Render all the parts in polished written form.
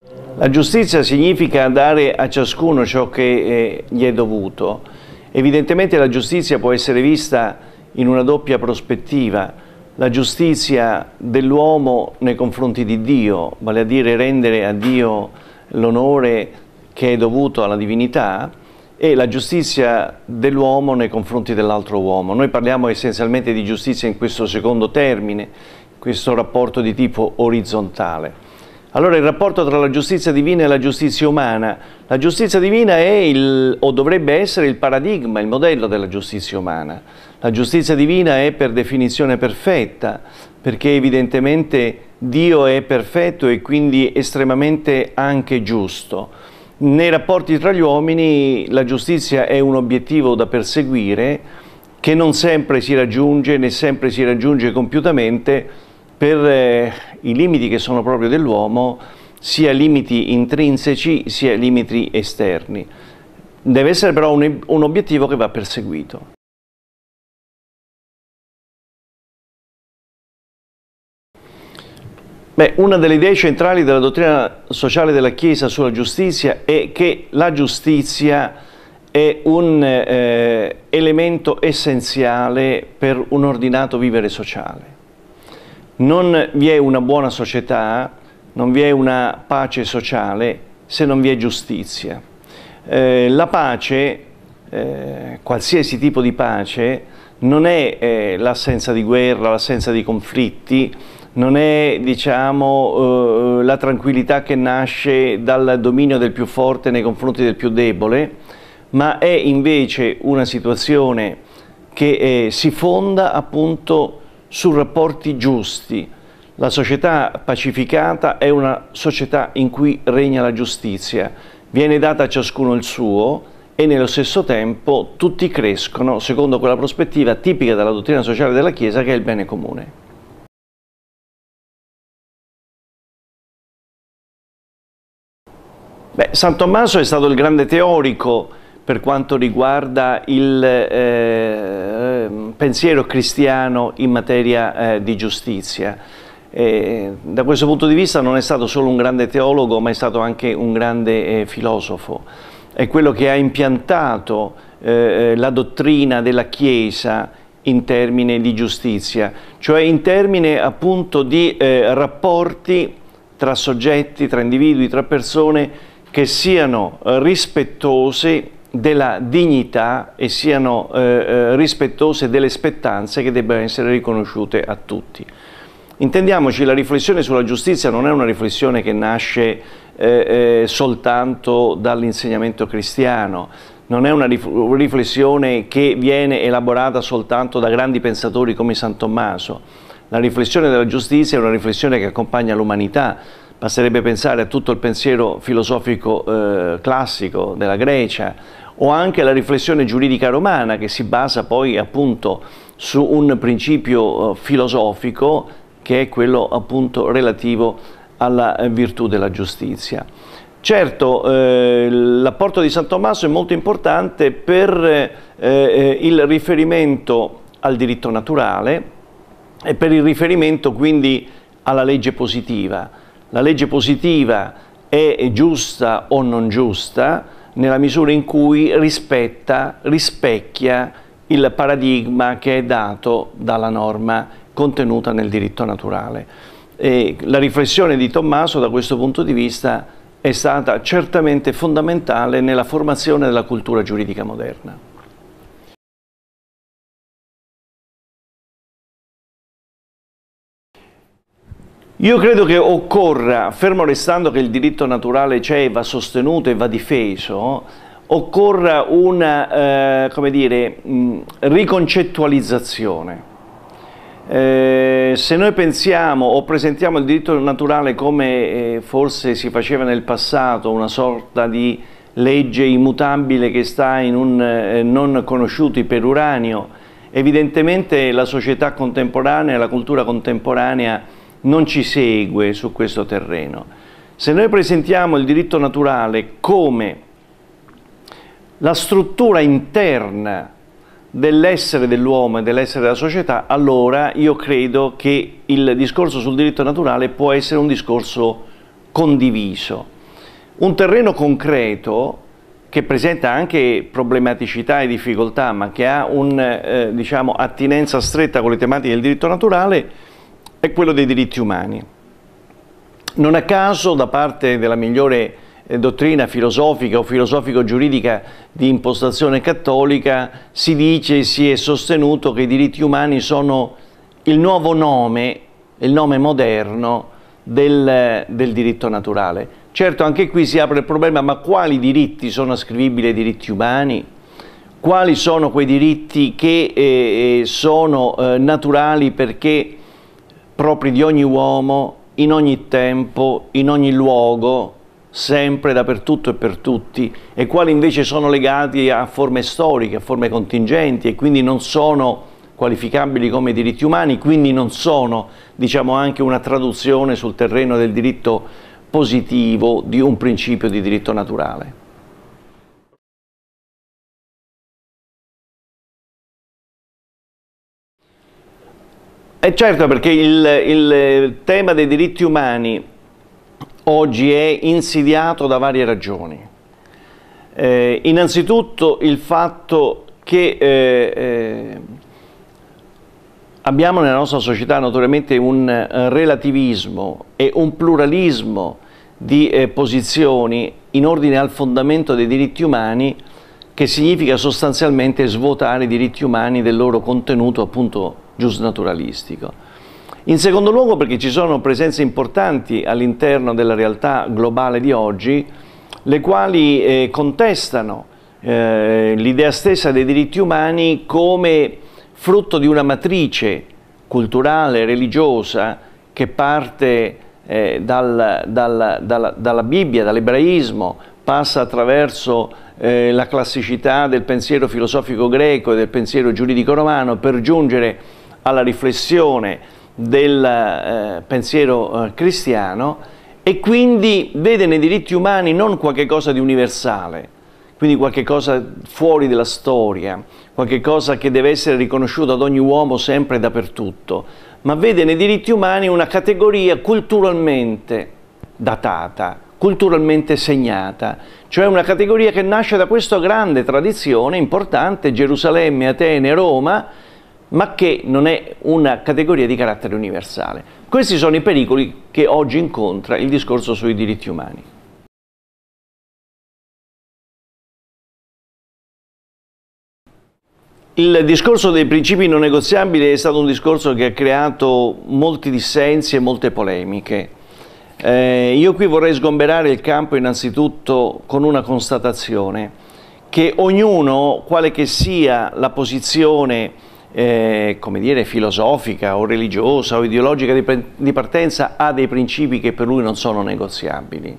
La giustizia significa dare a ciascuno ciò che gli è dovuto. Evidentemente la giustizia può essere vista in una doppia prospettiva. La giustizia dell'uomo nei confronti di Dio, vale a dire rendere a Dio l'onore che è dovuto alla divinità, e la giustizia dell'uomo nei confronti dell'altro uomo. Noi parliamo essenzialmente di giustizia in questo secondo termine, questo rapporto di tipo orizzontale. Allora il rapporto tra la giustizia divina e la giustizia umana. La giustizia divina è o dovrebbe essere il paradigma, il modello della giustizia umana. La giustizia divina è per definizione perfetta, perché evidentemente Dio è perfetto e quindi estremamente anche giusto. Nei rapporti tra gli uomini la giustizia è un obiettivo da perseguire che non sempre si raggiunge, né sempre si raggiunge compiutamente, per i limiti che sono proprio dell'uomo, sia limiti intrinseci sia limiti esterni. Deve essere però un obiettivo che va perseguito. Una delle idee centrali della dottrina sociale della Chiesa sulla giustizia è che la giustizia è un elemento essenziale per un ordinato vivere sociale. Non vi è una buona società, non vi è una pace sociale se non vi è giustizia. La pace, qualsiasi tipo di pace, non è l'assenza di guerra, l'assenza di conflitti, non è, diciamo, la tranquillità che nasce dal dominio del più forte nei confronti del più debole, ma è invece una situazione che si fonda appunto su rapporti giusti. La società pacificata è una società in cui regna la giustizia, viene data a ciascuno il suo e nello stesso tempo tutti crescono secondo quella prospettiva tipica della dottrina sociale della Chiesa che è il bene comune. San Tommaso è stato il grande teorico per quanto riguarda il pensiero cristiano in materia di giustizia. Da questo punto di vista non è stato solo un grande teologo, ma è stato anche un grande filosofo. È quello che ha impiantato la dottrina della Chiesa in termini di giustizia, cioè in termini appunto di rapporti tra soggetti, tra individui, tra persone che siano rispettose della dignità e siano rispettose delle spettanze che debbano essere riconosciute a tutti. Intendiamoci, la riflessione sulla giustizia non è una riflessione che nasce soltanto dall'insegnamento cristiano, non è una riflessione che viene elaborata soltanto da grandi pensatori come San Tommaso. La riflessione della giustizia è una riflessione che accompagna l'umanità. Basterebbe pensare a tutto il pensiero filosofico classico della Grecia o anche alla riflessione giuridica romana che si basa poi appunto su un principio filosofico che è quello appunto relativo alla virtù della giustizia. Certo, l'apporto di San Tommaso è molto importante per il riferimento al diritto naturale e per il riferimento quindi alla legge positiva. La legge positiva è giusta o non giusta nella misura in cui rispecchia il paradigma che è dato dalla norma contenuta nel diritto naturale. E la riflessione di Tommaso da questo punto di vista è stata certamente fondamentale nella formazione della cultura giuridica moderna. Io credo che occorra, fermo restando che il diritto naturale c'è, va sostenuto e va difeso, occorra una, come dire, riconcettualizzazione. Se noi pensiamo o presentiamo il diritto naturale come forse si faceva nel passato, una sorta di legge immutabile che sta in un non conosciuto iperuranio, evidentemente la società contemporanea, la cultura contemporanea non ci segue su questo terreno. Se noi presentiamo il diritto naturale come la struttura interna dell'essere dell'uomo e dell'essere della società, allora io credo che il discorso sul diritto naturale può essere un discorso condiviso. Un terreno concreto che presenta anche problematicità e difficoltà, ma che ha diciamo, attinenza stretta con le tematiche del diritto naturale, è quello dei diritti umani. Non a caso, da parte della migliore dottrina filosofica o filosofico-giuridica di impostazione cattolica, si dice, si è sostenuto che i diritti umani sono il nuovo nome, il nome moderno del diritto naturale. Certo, anche qui si apre il problema, ma quali diritti sono ascrivibili ai diritti umani? Quali sono quei diritti che sono naturali perché propri di ogni uomo, in ogni tempo, in ogni luogo, sempre, dappertutto e per tutti, e quali invece sono legati a forme storiche, a forme contingenti e quindi non sono qualificabili come diritti umani, quindi non sono, diciamo, anche una traduzione sul terreno del diritto positivo di un principio di diritto naturale. E certo, perché il tema dei diritti umani oggi è insidiato da varie ragioni. Innanzitutto il fatto che abbiamo nella nostra società notoriamente un relativismo e un pluralismo di posizioni in ordine al fondamento dei diritti umani, che significa sostanzialmente svuotare i diritti umani del loro contenuto appunto giusnaturalistico. In secondo luogo perché ci sono presenze importanti all'interno della realtà globale di oggi, le quali contestano l'idea stessa dei diritti umani come frutto di una matrice culturale, religiosa, che parte dalla Bibbia, dall'ebraismo, passa attraverso la classicità del pensiero filosofico greco e del pensiero giuridico romano, per giungere alla riflessione del pensiero cristiano, e quindi vede nei diritti umani non qualche cosa di universale, quindi qualche cosa fuori della storia, qualche cosa che deve essere riconosciuto ad ogni uomo sempre e dappertutto, ma vede nei diritti umani una categoria culturalmente datata, culturalmente segnata, cioè una categoria che nasce da questa grande tradizione importante, Gerusalemme, Atene, Roma, ma che non è una categoria di carattere universale. Questi sono i pericoli che oggi incontra il discorso sui diritti umani. Il discorso dei principi non negoziabili è stato un discorso che ha creato molti dissensi e molte polemiche. Io qui vorrei sgomberare il campo innanzitutto con una constatazione, che ognuno, quale che sia la posizione come dire, filosofica o religiosa o ideologica di partenza, ha dei principi che per lui non sono negoziabili.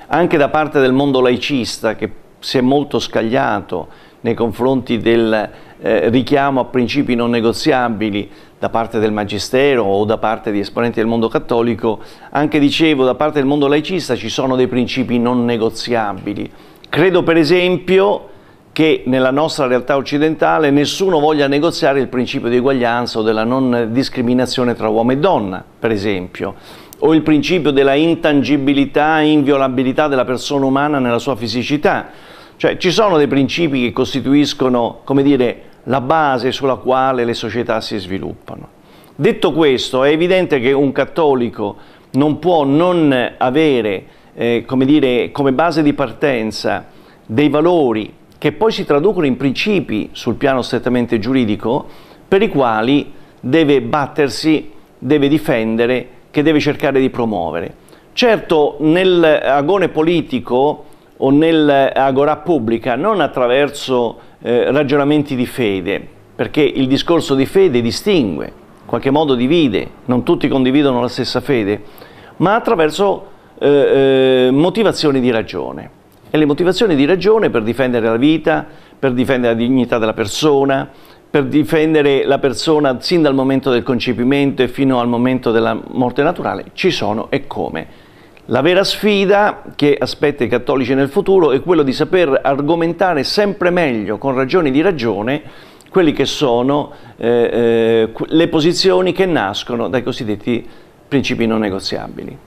Anche da parte del mondo laicista, che si è molto scagliato nei confronti del richiamo a principi non negoziabili da parte del Magistero o da parte di esponenti del mondo cattolico, anche, dicevo, da parte del mondo laicista ci sono dei principi non negoziabili. Credo per esempio che nella nostra realtà occidentale nessuno voglia negoziare il principio di eguaglianza o della non discriminazione tra uomo e donna, per esempio, o il principio della intangibilità e inviolabilità della persona umana nella sua fisicità. Cioè ci sono dei principi che costituiscono, come dire, la base sulla quale le società si sviluppano. Detto questo, è evidente che un cattolico non può non avere come dire, come base di partenza dei valori che poi si traducono in principi sul piano strettamente giuridico, per i quali deve battersi, deve difendere, che deve cercare di promuovere. Certo, nell'agone politico o nell'agorà pubblica, non attraverso ragionamenti di fede, perché il discorso di fede distingue, in qualche modo divide, non tutti condividono la stessa fede, ma attraverso motivazioni di ragione. E le motivazioni di ragione per difendere la vita, per difendere la dignità della persona, per difendere la persona sin dal momento del concepimento e fino al momento della morte naturale, ci sono e come. La vera sfida che aspetta i cattolici nel futuro è quello di saper argomentare sempre meglio, con ragioni di ragione, quelli che sono le posizioni che nascono dai cosiddetti principi non negoziabili.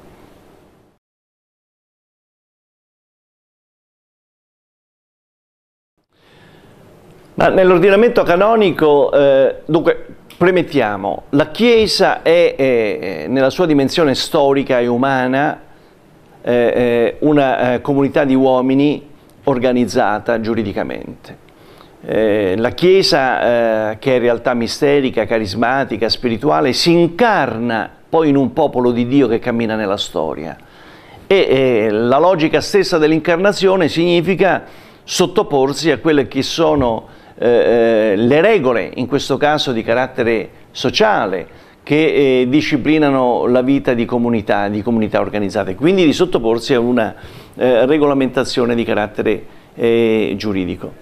Ma nell'ordinamento canonico, dunque, premettiamo, la Chiesa è nella sua dimensione storica e umana una comunità di uomini organizzata giuridicamente. La Chiesa, che è in realtà misterica, carismatica, spirituale, si incarna poi in un popolo di Dio che cammina nella storia. E la logica stessa dell'incarnazione significa sottoporsi a quelle che sono le regole, in questo caso di carattere sociale, che disciplinano la vita di comunità organizzate, quindi di sottoporsi a una regolamentazione di carattere giuridico.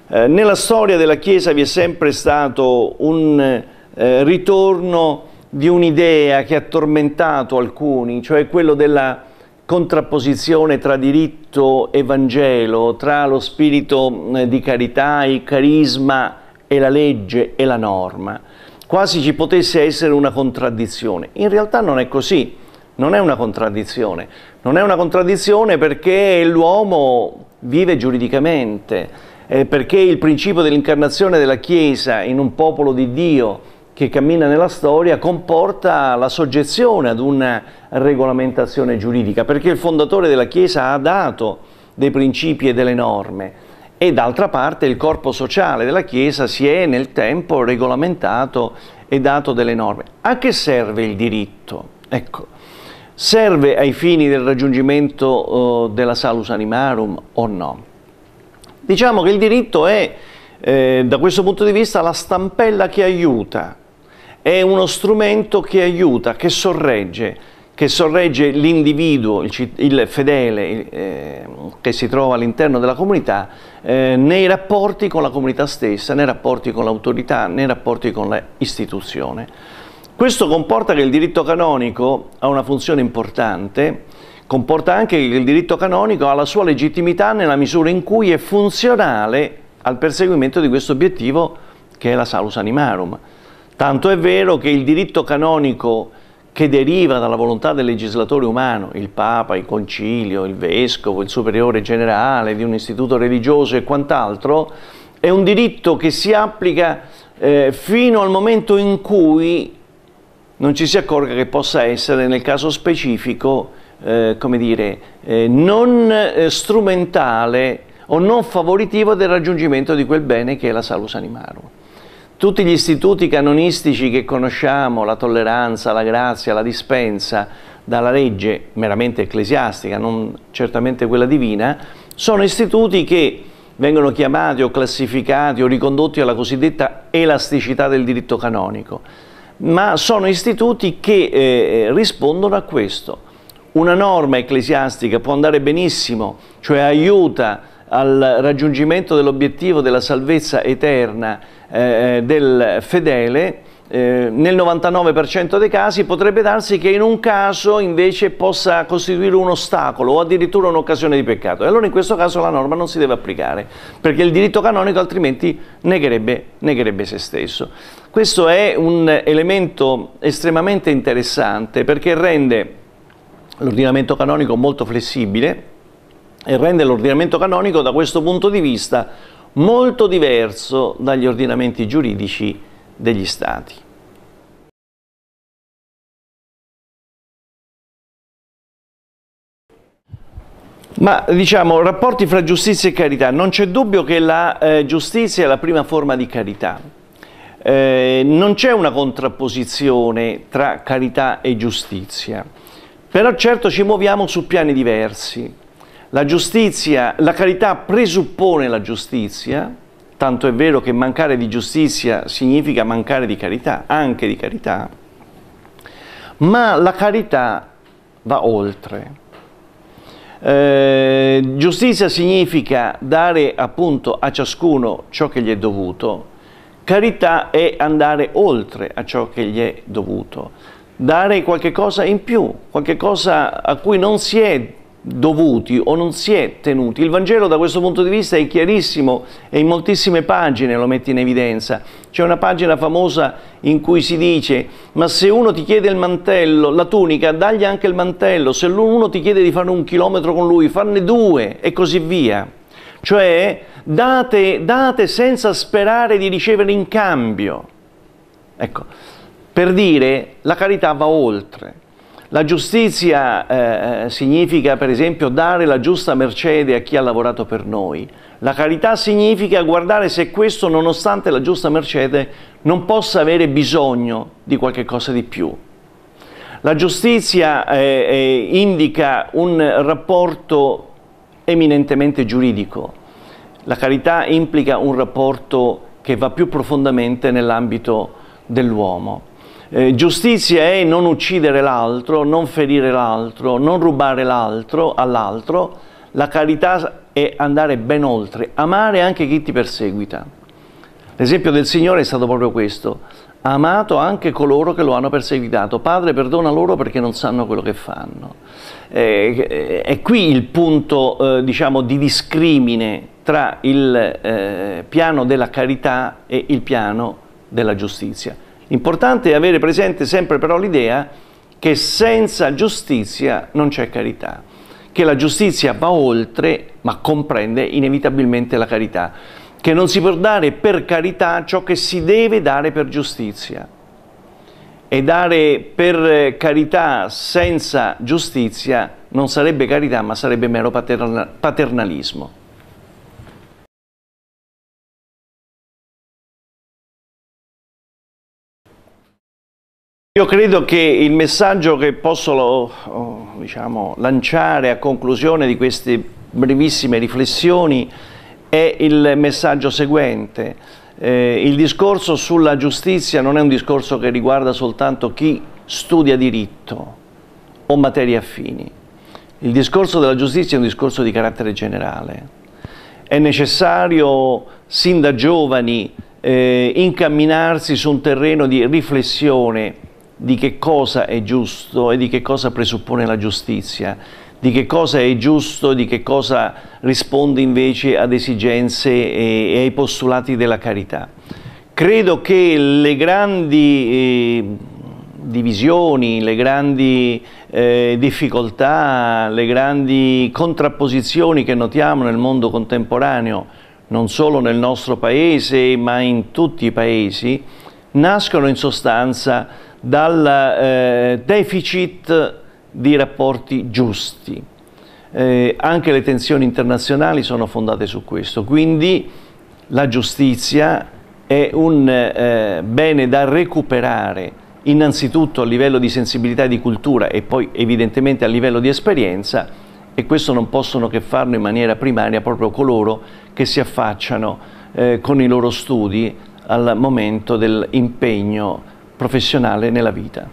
Nella storia della Chiesa vi è sempre stato un ritorno di un'idea che ha tormentato alcuni, cioè quello della contrapposizione tra diritto e Vangelo, tra lo spirito di carità, il carisma e la legge e la norma. Quasi ci potesse essere una contraddizione. In realtà non è così, non è una contraddizione. Non è una contraddizione perché l'uomo vive giuridicamente, perché il principio dell'incarnazione della Chiesa in un popolo di Dio che cammina nella storia comporta la soggezione ad una regolamentazione giuridica, perché il fondatore della Chiesa ha dato dei principi e delle norme e d'altra parte il corpo sociale della Chiesa si è nel tempo regolamentato e dato delle norme. A che serve il diritto? Ecco, serve ai fini del raggiungimento della salus animarum o no? Diciamo che il diritto è, da questo punto di vista, la stampella che aiuta. È uno strumento che aiuta, che sorregge l'individuo, il fedele che si trova all'interno della comunità nei rapporti con la comunità stessa, nei rapporti con l'autorità, nei rapporti con l'istituzione. Questo comporta che il diritto canonico ha una funzione importante, comporta anche che il diritto canonico ha la sua legittimità nella misura in cui è funzionale al perseguimento di questo obiettivo che è la salus animarum. Tanto è vero che il diritto canonico che deriva dalla volontà del legislatore umano, il Papa, il Concilio, il Vescovo, il Superiore Generale di un istituto religioso e quant'altro, è un diritto che si applica fino al momento in cui non ci si accorga che possa essere, nel caso specifico, come dire, non strumentale o non favoritivo del raggiungimento di quel bene che è la salus animarum. Tutti gli istituti canonistici che conosciamo, la tolleranza, la grazia, la dispensa, dalla legge meramente ecclesiastica, non certamente quella divina, sono istituti che vengono chiamati o classificati o ricondotti alla cosiddetta elasticità del diritto canonico, ma sono istituti che rispondono a questo. Una norma ecclesiastica può andare benissimo, cioè aiuta al raggiungimento dell'obiettivo della salvezza eterna del fedele. Nel 99% dei casi potrebbe darsi che in un caso invece possa costituire un ostacolo o addirittura un'occasione di peccato, e allora in questo caso la norma non si deve applicare, perché il diritto canonico altrimenti negherebbe se stesso. Questo è un elemento estremamente interessante perché rende l'ordinamento canonico molto flessibile e rende l'ordinamento canonico da questo punto di vista molto diverso dagli ordinamenti giuridici degli Stati. Ma diciamo, rapporti fra giustizia e carità, non c'è dubbio che la giustizia è la prima forma di carità. Non c'è una contrapposizione tra carità e giustizia, però certo ci muoviamo su piani diversi. La carità presuppone la giustizia, tanto è vero che mancare di giustizia significa mancare di carità, anche di carità, ma la carità va oltre. Giustizia significa dare appunto a ciascuno ciò che gli è dovuto, carità è andare oltre a ciò che gli è dovuto, dare qualche cosa in più, qualche cosa a cui non si è dovuti o non si è tenuti. Il Vangelo da questo punto di vista è chiarissimo e in moltissime pagine lo mette in evidenza. C'è una pagina famosa in cui si dice: ma se uno ti chiede il mantello, la tunica, dagli anche il mantello, se uno ti chiede di fare 1 chilometro con lui, farne 2 e così via. cioè date senza sperare di ricevere in cambio. Ecco, per dire, la carità va oltre. La giustizia significa, per esempio, dare la giusta mercede a chi ha lavorato per noi. La carità significa guardare se questo, nonostante la giusta mercede, non possa avere bisogno di qualche cosa di più. La giustizia indica un rapporto eminentemente giuridico. La carità implica un rapporto che va più profondamente nell'ambito dell'uomo. Giustizia è non uccidere l'altro, non ferire l'altro, non rubare l'altro all'altro. La carità è andare ben oltre, amare anche chi ti perseguita. L'esempio del Signore è stato proprio questo: ha amato anche coloro che lo hanno perseguitato. Padre, perdona loro perché non sanno quello che fanno. È qui il punto, diciamo, di discrimine tra il piano della carità e il piano della giustizia. L'importante è avere presente sempre però l'idea che senza giustizia non c'è carità, che la giustizia va oltre ma comprende inevitabilmente la carità, che non si può dare per carità ciò che si deve dare per giustizia, e dare per carità senza giustizia non sarebbe carità ma sarebbe mero paternalismo. Io credo che il messaggio che posso, diciamo, lanciare a conclusione di queste brevissime riflessioni è il messaggio seguente. Il discorso sulla giustizia non è un discorso che riguarda soltanto chi studia diritto o materie affini. Il discorso della giustizia è un discorso di carattere generale. È necessario, sin da giovani, incamminarsi su un terreno di riflessione di che cosa è giusto e di che cosa presuppone la giustizia, di che cosa è giusto, di che cosa risponde invece ad esigenze e ai postulati della carità. Credo che le grandi divisioni, le grandi difficoltà, le grandi contrapposizioni che notiamo nel mondo contemporaneo, non solo nel nostro paese ma in tutti i paesi, nascono in sostanza dal deficit di rapporti giusti. Anche le tensioni internazionali sono fondate su questo, quindi la giustizia è un bene da recuperare innanzitutto a livello di sensibilità e di cultura e poi evidentemente a livello di esperienza, e questo non possono che farlo in maniera primaria proprio coloro che si affacciano con i loro studi al momento dell'impegno professionale nella vita.